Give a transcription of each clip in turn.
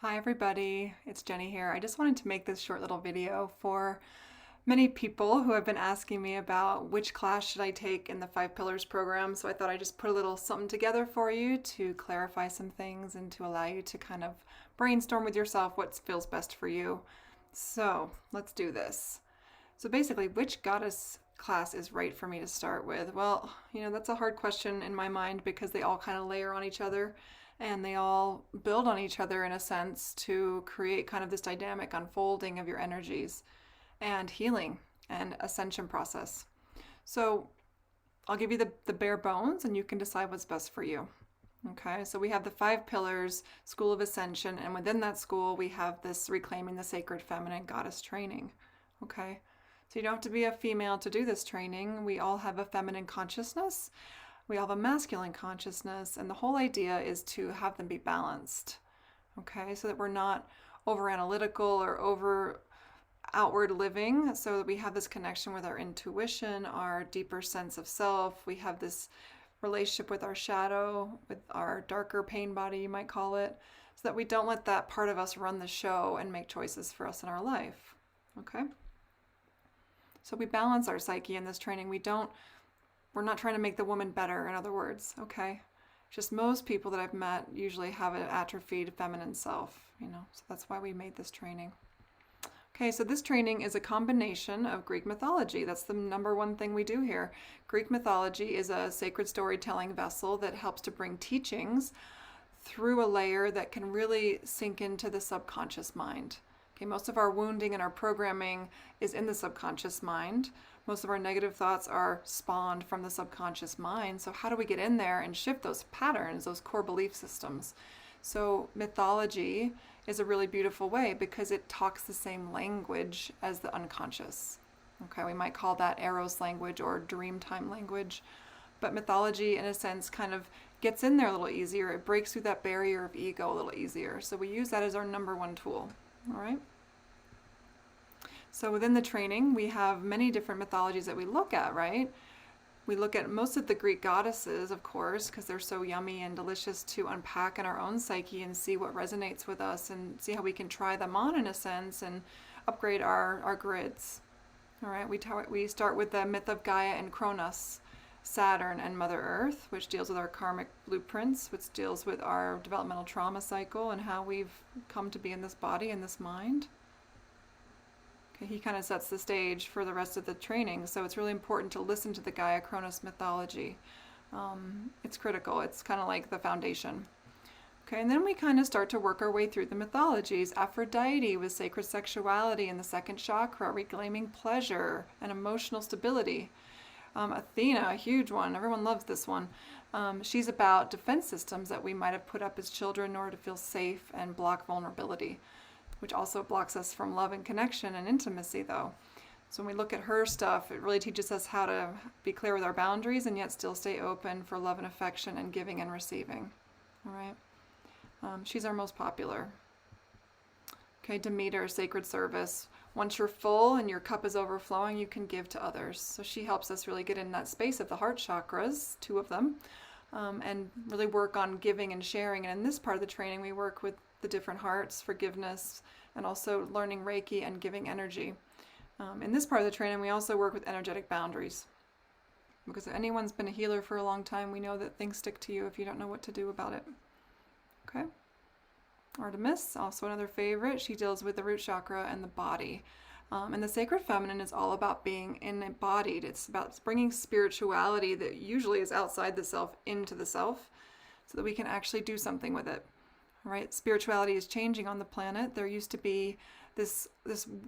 Hi everybody, it's Jenny here. I just wanted to make this short little video for many people who have been asking me about which class should I take in the Five Pillars program. So I thought I'd just put a little something together for you to clarify some things and to allow you to kind of brainstorm with yourself what feels best for you. So let's do this. So basically, which goddess class is right for me to start with? Well, that's a hard question in my mind because they all kind of layer on each other and they all build on each other in a sense to create kind of this dynamic unfolding of your energies and healing and ascension process. So I'll give you the bare bones and you can decide what's best for you. Okay, so we have the five pillars, School of Ascension, and within that school, we have this Reclaiming the Sacred Feminine Goddess training. Okay, so you don't have to be a female to do this training. We all have a feminine consciousness, we all have a masculine consciousness, and the whole idea is to have them be balanced. Okay, so that we're not over analytical or over outward living, so that we have this connection with our intuition, our deeper sense of self. We have this relationship with our shadow, with our darker pain body, you might call it, so that we don't let that part of us run the show and make choices for us in our life. Okay? So we balance our psyche in this training. We're not trying to make the woman better, in other words, okay? Just most people that I've met usually have an atrophied feminine self, so that's why we made this training. Okay, so this training is a combination of Greek mythology. That's the number one thing we do here. Greek mythology is a sacred storytelling vessel that helps to bring teachings through a layer that can really sink into the subconscious mind. Okay, most of our wounding and our programming is in the subconscious mind. Most of our negative thoughts are spawned from the subconscious mind. So how do we get in there and shift those patterns, those core belief systems? So mythology is a really beautiful way because it talks the same language as the unconscious. Okay, we might call that Eros language or dreamtime language. But mythology, in a sense, kind of gets in there a little easier. It breaks through that barrier of ego a little easier. So we use that as our number one tool. All right. So within the training, we have many different mythologies that we look at, right? We look at most of the Greek goddesses, of course, because they're so yummy and delicious to unpack in our own psyche and see what resonates with us and see how we can try them on in a sense and upgrade our grids. All right, we start with the myth of Gaia and Kronos, Saturn and Mother Earth, which deals with our karmic blueprints, which deals with our developmental trauma cycle and how we've come to be in this body and this mind. He kind of sets the stage for the rest of the training, so it's really important to listen to the Gaia Kronos mythology. It's critical. It's kind of like the foundation. Okay, and then we kind of start to work our way through the mythologies. Aphrodite with sacred sexuality in the second chakra, reclaiming pleasure and emotional stability. Athena, a huge one. Everyone loves this one. She's about defense systems that we might have put up as children in order to feel safe and block vulnerability, which also blocks us from love and connection and intimacy, though. So when we look at her stuff, it really teaches us how to be clear with our boundaries and yet still stay open for love and affection and giving and receiving. All right. She's our most popular. Okay, Demeter, sacred service. Once you're full and your cup is overflowing, you can give to others. So she helps us really get in that space of the heart chakras, two of them, and really work on giving and sharing. And in this part of the training, we work with the different hearts, forgiveness, and also learning Reiki and giving energy. In this part of the training, we also work with energetic boundaries. Because if anyone's been a healer for a long time, we know that things stick to you if you don't know what to do about it. Okay? Artemis, also another favorite. She deals with the root chakra and the body. And the sacred feminine is all about being embodied. It's about bringing spirituality that usually is outside the self into the self so that we can actually do something with it. Right? Spirituality is changing on the planet. There used to be this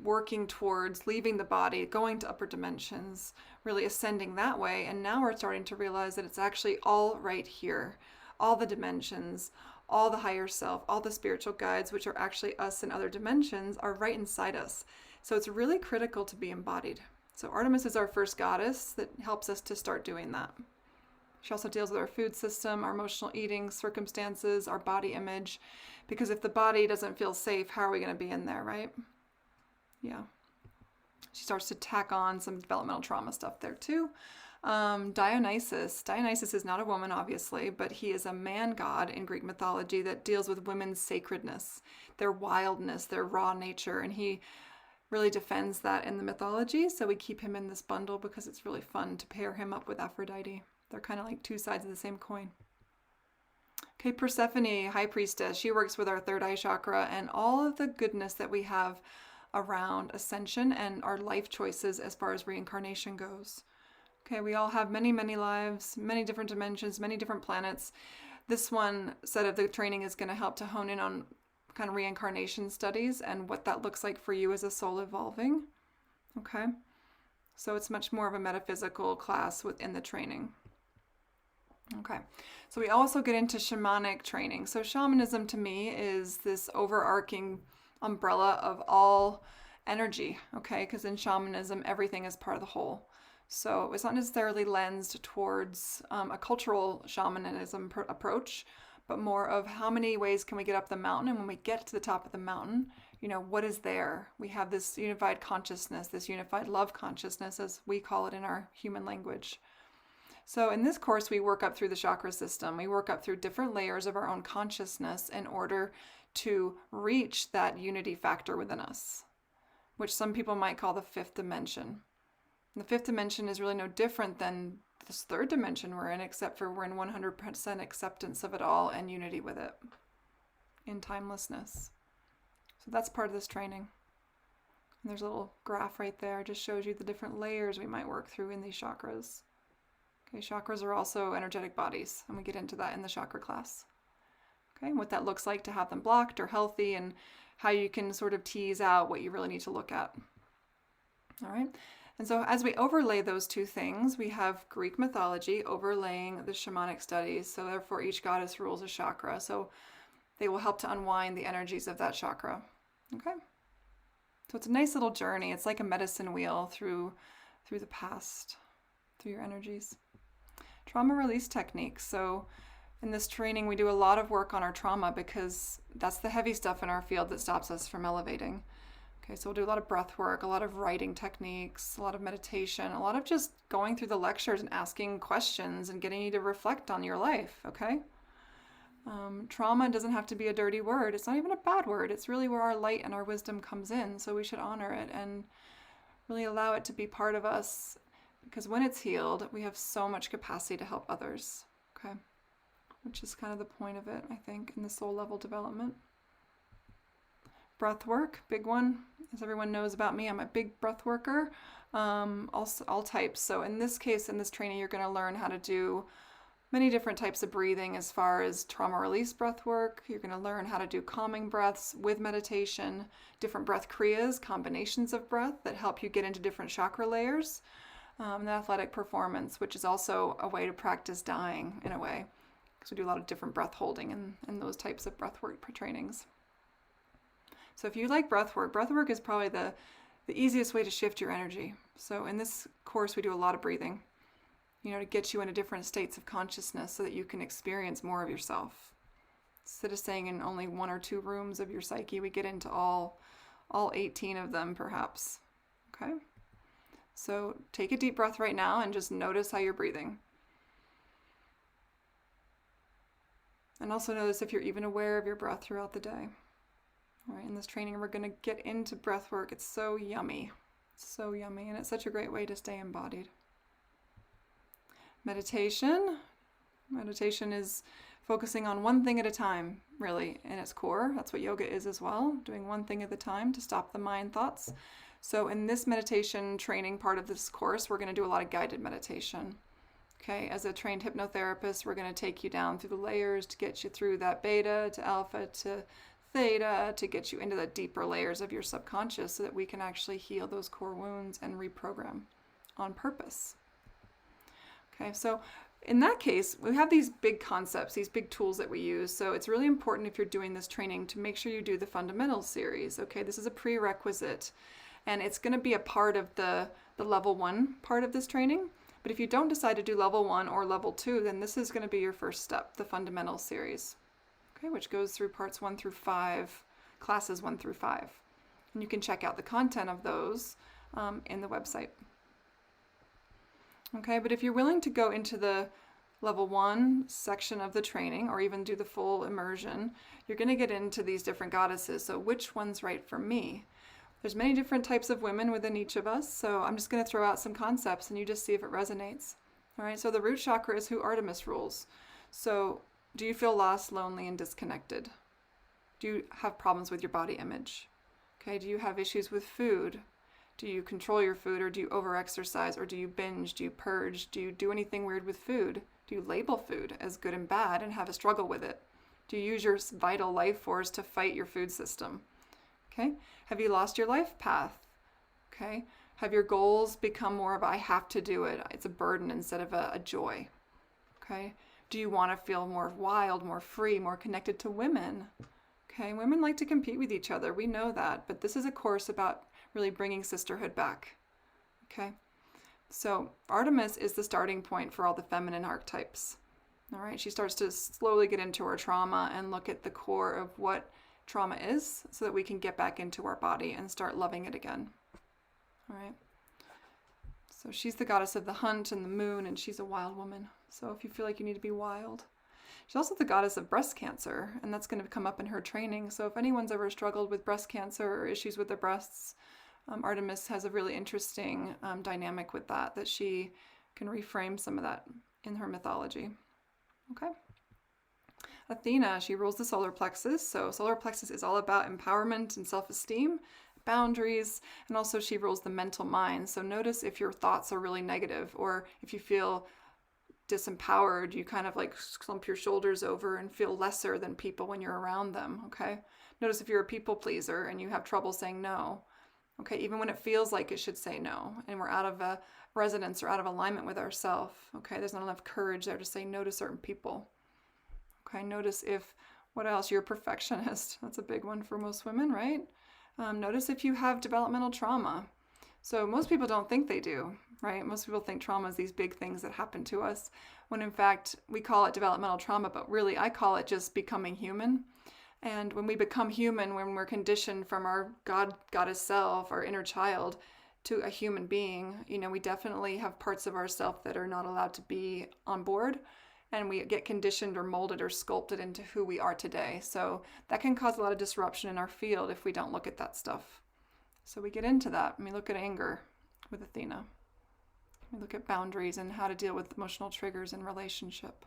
working towards leaving the body, going to upper dimensions, really ascending that way. And now we're starting to realize that it's actually all right here. All the dimensions, all the higher self, all the spiritual guides, which are actually us in other dimensions, are right inside us. So it's really critical to be embodied. So Artemis is our first goddess that helps us to start doing that. She also deals with our food system, our emotional eating circumstances, our body image. Because if the body doesn't feel safe, how are we going to be in there, right? Yeah. She starts to tack on some developmental trauma stuff there too. Dionysus. Dionysus is not a woman, obviously, but he is a man god in Greek mythology that deals with women's sacredness, their wildness, their raw nature, and he really defends that in the mythology. So we keep him in this bundle because it's really fun to pair him up with Aphrodite. They're kind of like two sides of the same coin. Okay, Persephone, high priestess, she works with our third eye chakra and all of the goodness that we have around ascension and our life choices as far as reincarnation goes. Okay, we all have many, many lives, many different dimensions, many different planets. This one set of the training is going to help to hone in on kind of reincarnation studies and what that looks like for you as a soul evolving. Okay, so it's much more of a metaphysical class within the training. Okay, so we also get into shamanic training. So shamanism to me is this overarching umbrella of all energy, okay? Because in shamanism, everything is part of the whole. So it's not necessarily lensed towards a cultural shamanism approach, but more of how many ways can we get up the mountain? And when we get to the top of the mountain, you know, what is there? We have this unified consciousness, this unified love consciousness, as we call it in our human language. So in this course, we work up through the chakra system. We work up through different layers of our own consciousness in order to reach that unity factor within us, which some people might call the fifth dimension. And the fifth dimension is really no different than this third dimension we're in, except for we're in 100% acceptance of it all and unity with it in timelessness. So that's part of this training. And there's a little graph right there, just shows you the different layers we might work through in these chakras. Okay, chakras are also energetic bodies, and we get into that in the chakra class. Okay, and what that looks like to have them blocked or healthy, and how you can sort of tease out what you really need to look at. All right, and so as we overlay those two things, we have Greek mythology overlaying the shamanic studies, so therefore each goddess rules a chakra, so they will help to unwind the energies of that chakra. Okay, so it's a nice little journey. It's like a medicine wheel through the past, through your energies. Trauma release techniques. So in this training, we do a lot of work on our trauma because that's the heavy stuff in our field that stops us from elevating. Okay, so we'll do a lot of breath work, a lot of writing techniques, a lot of meditation, a lot of just going through the lectures and asking questions and getting you to reflect on your life, okay? Trauma doesn't have to be a dirty word. It's not even a bad word. It's really where our light and our wisdom comes in, so we should honor it and really allow it to be part of us. Because when it's healed, we have so much capacity to help others, okay? Which is kind of the point of it, I think, in the soul level development. Breath work, big one. As everyone knows about me, I'm a big breath worker, all types. So in this case, in this training, you're going to learn how to do many different types of breathing as far as trauma release breath work. You're going to learn how to do calming breaths with meditation, different breath kriyas, combinations of breath that help you get into different chakra layers. And athletic performance, which is also a way to practice dying in a way, because we do a lot of different breath holding and those types of breath work trainings. So if you like breath work is probably the easiest way to shift your energy. So in this course, we do a lot of breathing, you know, to get you into different states of consciousness so that you can experience more of yourself. Instead of staying in only one or two rooms of your psyche, we get into all 18 of them perhaps, okay? So take a deep breath right now and just notice how you're breathing. And also notice if you're even aware of your breath throughout the day. All right, in this training, we're going to get into breath work. It's so yummy. It's so yummy, and it's such a great way to stay embodied. Meditation. Meditation is focusing on one thing at a time, really, in its core. That's what yoga is as well, doing one thing at a time to stop the mind thoughts. So in this meditation training part of this course, we're going to do a lot of guided meditation. Okay, as a trained hypnotherapist, we're going to take you down through the layers to get you through that beta to alpha to theta to get you into the deeper layers of your subconscious so that we can actually heal those core wounds and reprogram on purpose. Okay, so in that case, we have these big concepts, these big tools that we use. So it's really important if you're doing this training to make sure you do the fundamentals series. Okay, this is a prerequisite. And it's going to be a part of the level 1 part of this training. But if you don't decide to do level 1 or level 2, then this is going to be your first step, the fundamentals series, okay, which goes through parts 1 through 5, classes 1 through 5. And you can check out the content of those in the website. Okay, but if you're willing to go into the level 1 section of the training, or even do the full immersion, you're going to get into these different goddesses. So which one's right for me? There's many different types of women within each of us, so I'm just going to throw out some concepts and you just see if it resonates. All right, so the root chakra is who Artemis rules. So do you feel lost, lonely, and disconnected? Do you have problems with your body image? Okay, do you have issues with food? Do you control your food, or do you overexercise, or do you binge? Do you purge? Do you do anything weird with food? Do you label food as good and bad and have a struggle with it? Do you use your vital life force to fight your food system? Okay, have you lost your life path? Okay, have your goals become more of I have to do it? It's a burden instead of a joy. Okay, do you want to feel more wild, more free, more connected to women? Okay, women like to compete with each other. We know that, but this is a course about really bringing sisterhood back. Okay, so Artemis is the starting point for all the feminine archetypes. All right, she starts to slowly get into her trauma and look at the core of what trauma is, so that we can get back into our body and start loving it again. All right, so she's the goddess of the hunt and the moon, and she's a wild woman. So if you feel like you need to be wild. She's also the goddess of breast cancer, and that's going to come up in her training. So if anyone's ever struggled with breast cancer or issues with their breasts, Artemis has a really interesting dynamic with that she can reframe some of that in her mythology. Okay. Athena, she rules the solar plexus. So solar plexus is all about empowerment and self-esteem, boundaries, and also she rules the mental mind. So notice if your thoughts are really negative, or if you feel disempowered, you kind of like slump your shoulders over and feel lesser than people when you're around them. Okay. Notice if you're a people pleaser and you have trouble saying no. Okay, even when it feels like it should say no, and we're out of a resonance or out of alignment with ourselves. Okay, there's not enough courage there to say no to certain people. Okay, notice if, what else? You're a perfectionist. That's a big one for most women, right? Notice if you have developmental trauma. So most people don't think they do, right? Most people think trauma is these big things that happen to us, when in fact we call it developmental trauma, but really I call it just becoming human. And when we become human, when we're conditioned from our goddess self, our inner child, to a human being, we definitely have parts of ourselves that are not allowed to be on board, and we get conditioned or molded or sculpted into who we are today. So that can cause a lot of disruption in our field if we don't look at that stuff. So we get into that, and we look at anger with Athena. We look at boundaries and how to deal with emotional triggers in relationship.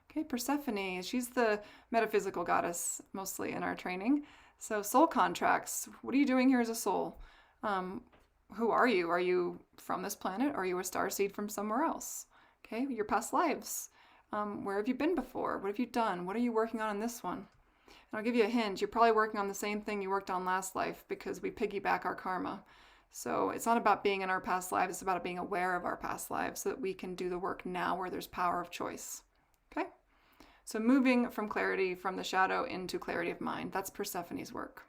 Okay, Persephone, she's the metaphysical goddess mostly in our training. So soul contracts, what are you doing here as a soul? Who are you? Are you from this planet? Or are you a starseed from somewhere else? Okay, your past lives. Where have you been before? What have you done? What are you working on in this one? And I'll give you a hint. You're probably working on the same thing you worked on last life, because we piggyback our karma. So it's not about being in our past lives. It's about being aware of our past lives so that we can do the work now where there's power of choice. Okay? So moving from clarity from the shadow into clarity of mind, that's Persephone's work.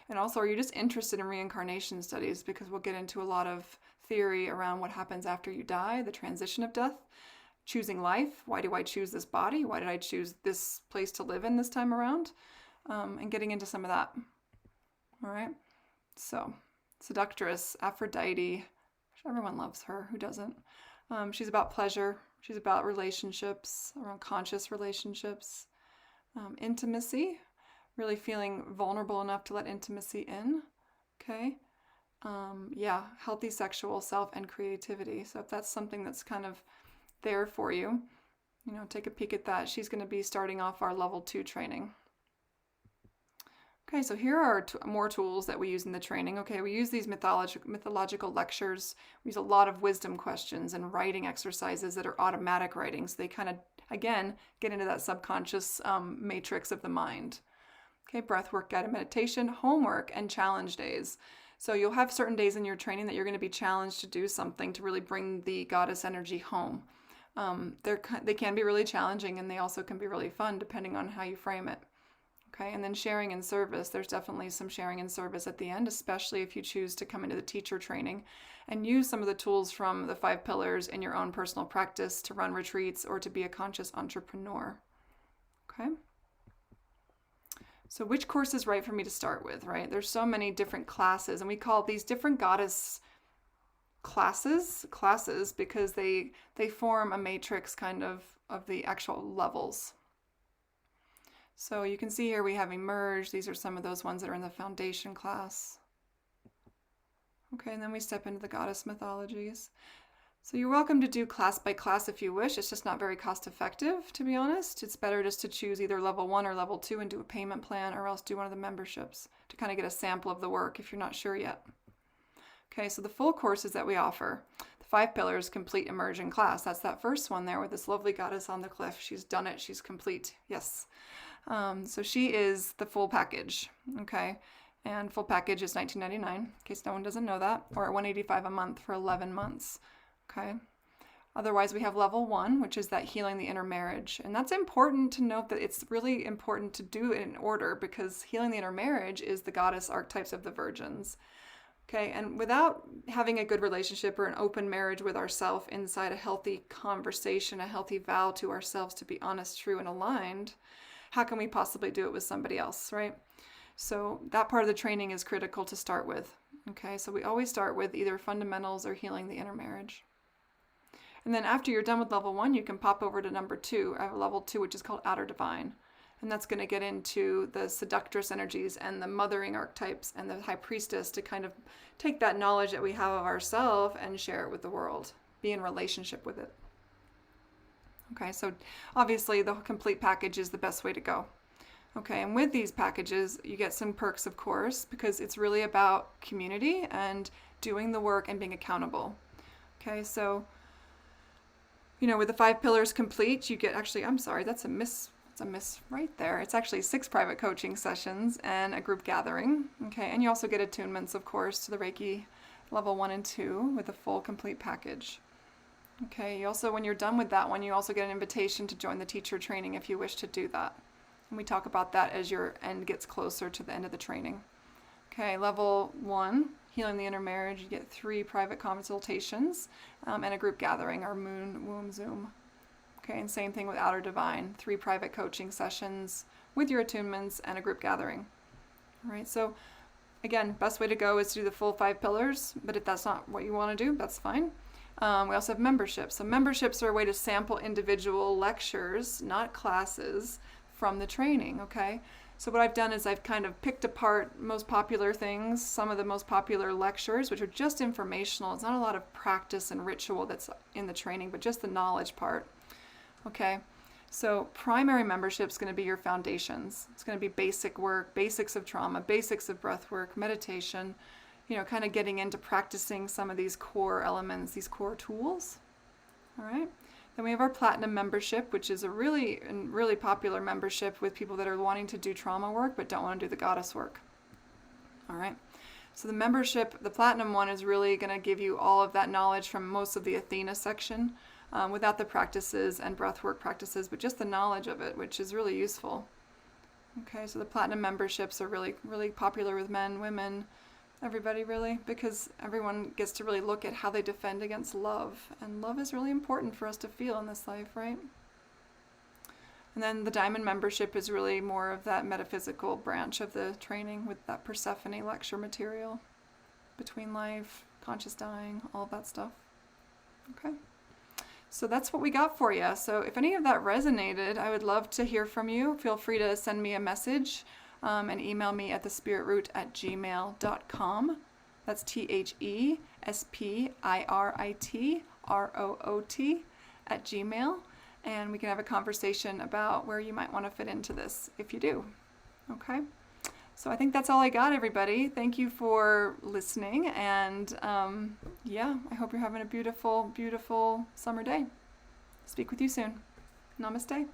And also, are you just interested in reincarnation studies? Because we'll get into a lot of theory around what happens after you die, the transition of death, choosing life. Why do I choose this body? Why did I choose this place to live in this time around? And getting into some of that. All right. So, seductress, Aphrodite. Everyone loves her. Who doesn't? She's about pleasure. She's about relationships, around conscious relationships, intimacy, really feeling vulnerable enough to let intimacy in. Okay. Healthy sexual self and creativity. So if that's something that's kind of there for you, take a peek at that. She's going to be starting off our level 2 training. Okay, so here are more tools that we use in the training. Okay, we use these mythological lectures. We use a lot of wisdom questions and writing exercises that are automatic writing. So they kind of, again, get into that subconscious matrix of the mind. Okay, breathwork, guided meditation, homework, and challenge days. So you'll have certain days in your training that you're going to be challenged to do something to really bring the goddess energy home. They can be really challenging, and they also can be really fun depending on how you frame it. Okay, and then sharing and service. There's definitely some sharing and service at the end, especially if you choose to come into the teacher training and use some of the tools from the 5 pillars in your own personal practice to run retreats or to be a conscious entrepreneur. Okay. So which course is right for me to start with, right? There's so many different classes, and we call these different goddess classes because they form a matrix kind of the actual levels. So you can see here we have emerge. These are some of those ones that are in the foundation class. Okay, and then we step into the goddess mythologies. So you're welcome to do class by class if you wish. It's just not very cost effective, to be honest. It's better just to choose either level 1 or level 2 and do a payment plan, or else do one of the memberships to kind of get a sample of the work if you're not sure yet. Okay, so the full courses that we offer, the 5 Pillars Complete Immersion class. That's that first one there with this lovely goddess on the cliff. She's done it. She's complete. Yes. So she is the full package. Okay. And full package is $19.99, in case no one doesn't know that, or $185 a month for 11 months. Okay. Otherwise, we have level 1, which is that healing the inner marriage. And that's important to note that it's really important to do it in order, because healing the inner marriage is the goddess archetypes of the virgins. Okay, and without having a good relationship or an open marriage with ourselves inside a healthy conversation, a healthy vow to ourselves to be honest, true, and aligned, how can we possibly do it with somebody else, right? So that part of the training is critical to start with. Okay, so we always start with either fundamentals or healing the inner marriage. And then after you're done with level 1, you can pop over to number 2. I have a level 2, which is called Outer Divine. And that's going to get into the seductress energies and the mothering archetypes and the high priestess to kind of take that knowledge that we have of ourselves and share it with the world. Be in relationship with it. Okay, so obviously the complete package is the best way to go. Okay, and with these packages, you get some perks, of course, because it's really about community and doing the work and being accountable. Okay, so, you know, with the 5 Pillars complete, you get actually, I'm sorry, that's a miss right there. It's actually 6 private coaching sessions and a group gathering. Okay, and you also get attunements, of course, to the Reiki level 1 and 2 with a full complete package. Okay, you also, when you're done with that one, you also get an invitation to join the teacher training if you wish to do that. And we talk about that as your end gets closer to the end of the training. Okay, level 1, healing the inner marriage, you get 3 private consultations and a group gathering, our Moon Womb Zoom. Okay, and same thing with Outer Divine, 3 private coaching sessions with your attunements and a group gathering. All right, so again, best way to go is to do the full 5 pillars, but if that's not what you want to do, that's fine. We also have memberships. So memberships are a way to sample individual lectures, not classes, from the training, okay? So what I've done is I've kind of picked apart most popular things, some of the most popular lectures, which are just informational. It's not a lot of practice and ritual that's in the training, but just the knowledge part. Okay, so primary membership is going to be your foundations. It's going to be basic work, basics of trauma, basics of breath work, meditation, you know, kind of getting into practicing some of these core elements, these core tools. All right. Then we have our platinum membership, which is a really popular membership with people that are wanting to do trauma work but don't want to do the goddess work. All right. So the membership, the platinum one, is really going to give you all of that knowledge from most of the Athena section. Without the practices and breathwork practices, but just the knowledge of it, which is really useful. Okay, so the platinum memberships are really popular with men, women, everybody really, because everyone gets to really look at how they defend against love. And love is really important for us to feel in this life, right? And then the diamond membership is really more of that metaphysical branch of the training with that Persephone lecture material, between life, conscious dying, all of that stuff. Okay. So that's what we got for you. So if any of that resonated, I would love to hear from you. Feel free to send me a message and email me at thespiриtroot@gmail.com. That's THESPIRITROOT@gmail. And we can have a conversation about where you might want to fit into this if you do. Okay? So I think that's all I got, everybody. Thank you for listening. And yeah, I hope you're having a beautiful, beautiful summer day. Speak with you soon. Namaste.